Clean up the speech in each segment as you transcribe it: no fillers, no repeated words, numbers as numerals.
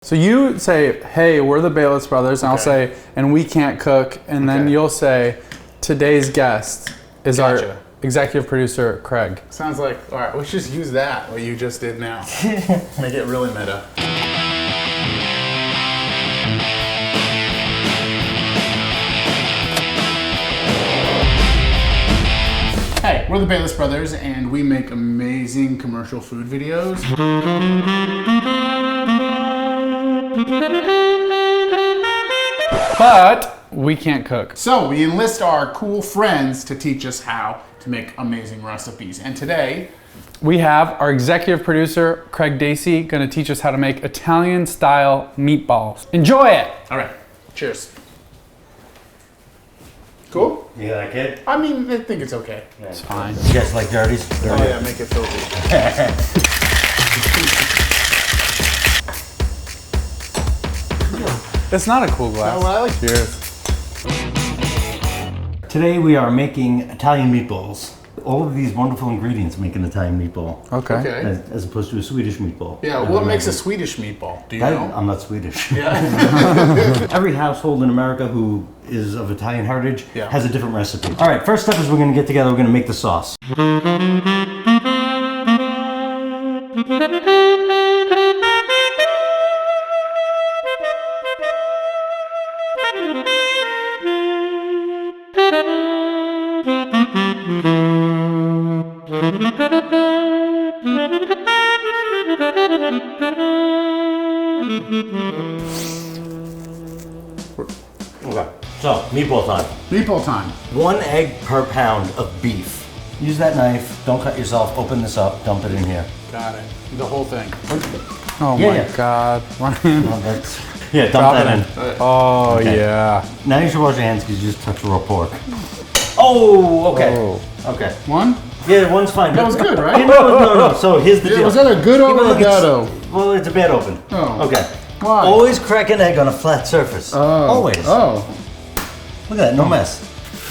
So you say, hey, we're the Balas Brothers, and I'll say, and we can't cook, and then you'll say, today's guest is our executive producer, Craig. Sounds like, all right, let's just use that, what you just did now. Make it really meta. Hey, we're the Balas Brothers, and we make amazing commercial food videos. But we can't cook. So we enlist our cool friends to teach us how to make amazing recipes. And today, we have our executive producer, Craig Dacey, gonna teach us how to make Italian-style meatballs. Enjoy it! all right, cheers. Cool? You like it? I mean, I think it's okay. It's fine. You guys like dirties? Oh yeah, make it filthy. It's not a cool glass. No, I like Cheers. Today we are making Italian meatballs. All of these wonderful ingredients make an Italian meatball. Okay. As opposed to a Swedish meatball. Yeah, what makes a Swedish meatball? Do you know? I'm not Swedish. Yeah. Every household in America who is of Italian heritage Yeah. has a different recipe. All right, first step is we're gonna get together, we're gonna make the sauce. Okay, so meatball time. Meatball time. 1 egg per pound of beef. Use that knife, don't cut yourself, open this up, dump it in here. Got it. The whole thing. Oh Yeah, my yeah. God. Yeah, dump Drop that it in. in. Oh Okay. yeah. Now you should wash your hands because you just touched raw pork. Oh, okay. Oh. Okay. One? Yeah, one's fine. That was good, right? Yeah, no. So here's the deal. Was that a good Yeah, but open or look, a bad o? Well, it's a bad open. Oh. Okay. Why? Always crack an egg on a flat surface. Oh. Always. Oh. Look at that, no mess.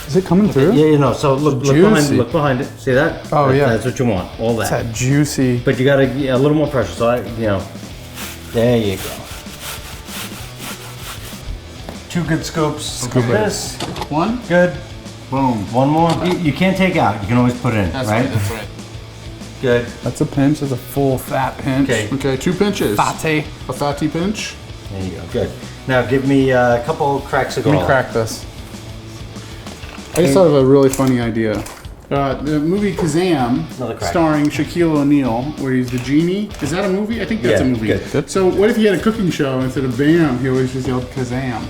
Is it coming through? Yeah, you know. So look Juicy. look behind it. See that? Oh, yeah. That's what you want. All It's that. that juicy. But you gotta a little more pressure. So there you go. 2 good scoops. Scoop of it. this. One? Good. Boom. One more. You can't take out. You can always put in. That's right. right. That's right. Good. That's a pinch. That's a full fat pinch. Okay. Okay, 2 pinches. Fatty. A fatty pinch. There you go. Good. Now give me a couple cracks of Let me garlic. crack this. I just thought of a really funny idea. The movie Kazam, Another crack. starring Shaquille O'Neal, where he's the genie. Is that a movie? I think that's Yeah, a movie. good. So what if he had a cooking show instead of Bam, he always just yelled Kazam?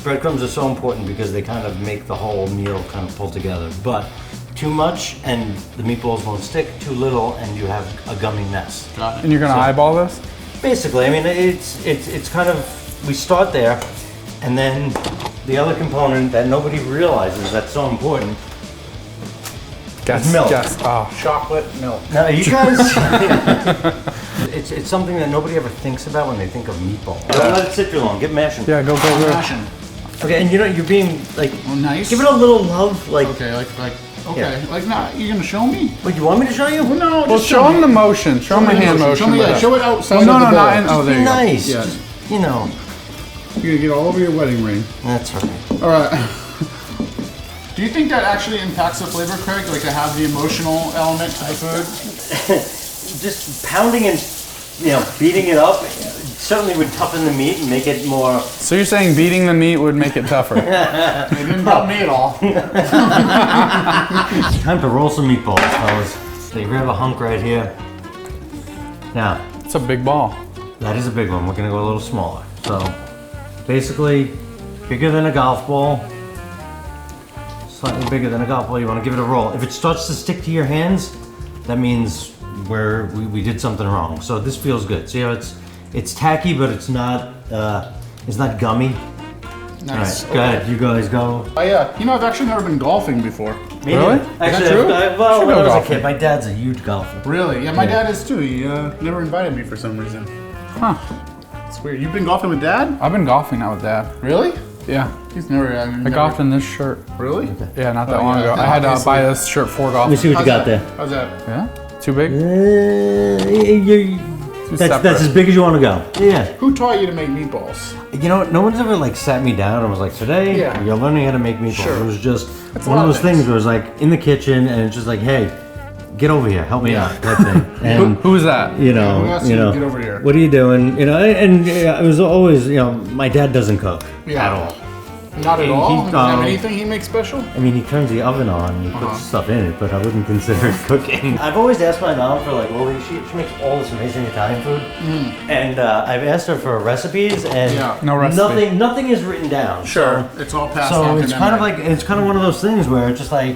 Breadcrumbs are so important because they kind of make the whole meal kind of pull together. But too much and the meatballs won't stick. Too little and you have a gummy mess. Got it. And you're gonna eyeball this? Basically, I mean, it's kind of, we start there, and then the other component that nobody realizes that's so important. Guess. Milk. Guess. Oh. Chocolate milk. Now, you guys, it's something that nobody ever thinks about when they think of meatballs. Don't let it sit too long. Get mashing. Yeah. Go. Passion. Okay, and you're being like, Well, nice. give it a little love, like. Okay, okay. Yeah. Like, nah, you gonna show me? Wait, you want me to show you? Well, no, Well, just show him the motion. Show him the hand motion. Show me, with it. show it outside Well, no, of the no, bowl. not in. Oh, there Be you go. nice. Yeah. Just, you know. You're gonna get all over your wedding ring. That's right. All right. Do you think that actually impacts the flavor, Craig? Like to have the emotional element to the food? Just pounding and, beating it up certainly would toughen the meat and make it more. So you're saying beating the meat would make it tougher? It didn't help me at all. Time to roll some meatballs, fellas. So you grab a hunk right here. Now, It's a big ball. that is a big one. We're gonna go a little smaller. So, basically, bigger than a golf ball. Slightly bigger than a golf ball. You want to give it a roll. If it starts to stick to your hands, that means we did something wrong. So this feels good. See how it's tacky, but it's not gummy. Nice. All right, go ahead. You guys go. Oh yeah. I've actually never been golfing before. Me Really? neither. Is that Actually, true? when Should I go was a golfing. kid, my dad's a huge golfer. Really? Yeah, my dad is too. He never invited me for some reason. Huh. It's weird. You've been golfing with Dad? I've been golfing now with Dad. Really? Yeah. He's never. I golfed in this shirt. Really? Yeah, not that Oh, long yeah, ago. I had to obviously. buy this shirt for golf. Let me see what you got there. How's that? Yeah? Too big? It's That's as big as you want to go. Yeah. Who taught you to make meatballs? You know, no one's ever like sat me down and was like, today you're learning how to make meatballs. Sure. It was just That's one of those things where it was like in the kitchen and it's just like, hey, get over here, help me out, that thing. And Who's that? you know, Who asked you to get over here? what are you doing? You know, and it was always, you know, my dad doesn't cook at all. Not at all? He, Doesn't have anything he makes special? I mean, he turns the oven on and he puts stuff in it, but I wouldn't consider it cooking. I've always asked my mom for like, well, she makes all this amazing Italian food, and I've asked her for recipes, and No recipe. nothing is written down. Sure. It's all passed on. So it's kind of like one of those things where it's just like,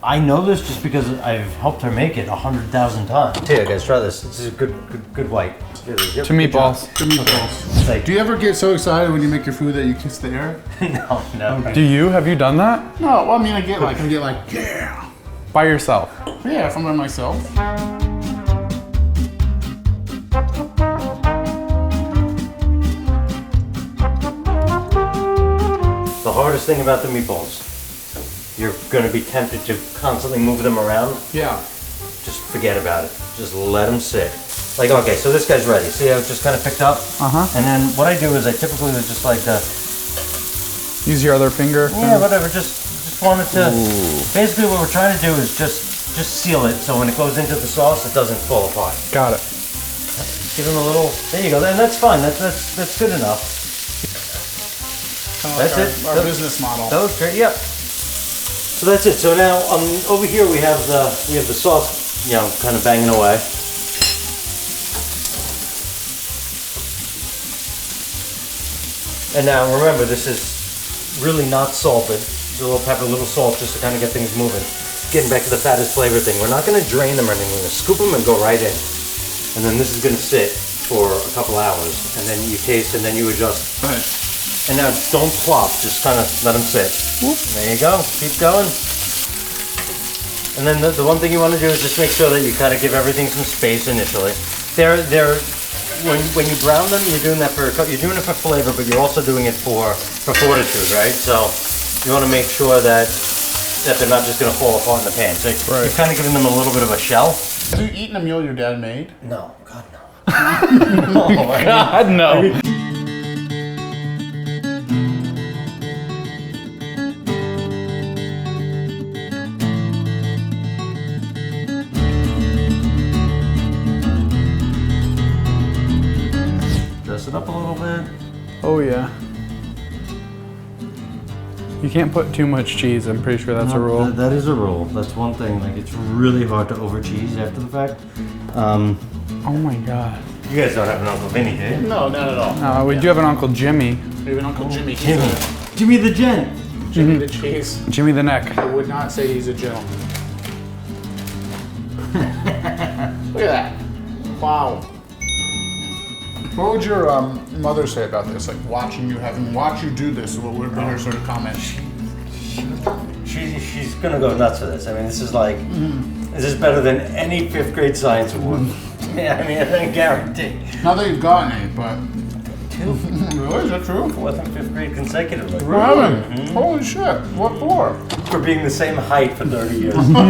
I know this just because I've helped her make it 100,000 times. Here, guys, try this. This is a good white. To meatballs. To meatballs. Like, Do you ever get so excited when you make your food that you kiss the air? no. Do you? Have you done that? No, well, I mean, I get like, yeah. By yourself? Yeah, if I'm by myself. The hardest thing about the meatballs, you're going to be tempted to constantly move them around. Yeah. Just forget about it. Just let them sit. Like, okay, so this guy's ready. See how it just kind of picked up? And then what I do is I typically would just like to... Use your other finger? Yeah, whatever. Just wanted to... Basically what we're trying to do is just seal it so when it goes into the sauce, it doesn't fall apart. Got it. Give them a little... There you go. And that's fine. That's good enough. That's it. Our business model. That was great. Yep. So that's it. So now over here we have the sauce, you know, kind of banging away. And now remember, this is really not salted. Just a little pepper, a little salt, just to kind of get things moving. Getting back to the fattest flavor thing. We're not going to drain them or anything. We're going to scoop them and go right in. And then this is going to sit for a couple hours. And then you taste and then you adjust. Right. And now don't plop, just kind of let them sit. There you go, keep going. And then the one thing you want to do is just make sure that you kind of give everything some space initially. When you brown them, you're doing it for flavor, but you're also doing it for fortitude, right? So you want to make sure that they're not just going to fall apart in the pan. So you're kind of giving them a little bit of a shell. Have you eaten a meal your dad made? No, God no. God no. Dress it up a little bit. Oh yeah. You can't put too much cheese. I'm pretty sure that's a rule. That is a rule. That's one thing. Like, it's really hard to over cheese after the fact. Oh my god. You guys don't have an Uncle Vinny, do you? No, not at all. We do have an Uncle Jimmy. We have an Uncle Jimmy. Jimmy the Gent. Jimmy the cheese. Jimmy the neck. I would not say he's a gentleman. Look at that. Wow. What would your mother say about this? Like watch you do this, what would be her sort of comment? She's gonna go nuts for this. I mean, this is like, this is better than any 5th grade science award. Yeah, I mean, I guarantee. Not that you've gotten any, but... 2. Really? Is that true? 4th and 5th grade consecutively. Really? Holy shit. What for? For being the same height for 30 years. No.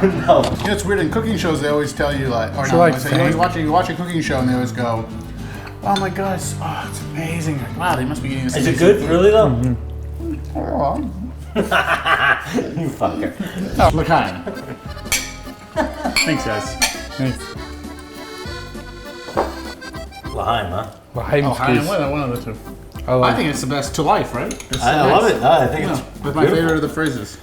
You know, it's weird, in cooking shows they always tell you like, or not, you watch a cooking show and they always go, oh my god, it's amazing. Like, wow, they must be eating this. Is it good? Food. Really though? Oh, You fucker. L'chaim. Thanks guys. Thanks. L'chaim, huh? L'chaim, please. One of the two. I I think it's the best to life, right? I love it. I think it's my favorite of the phrases.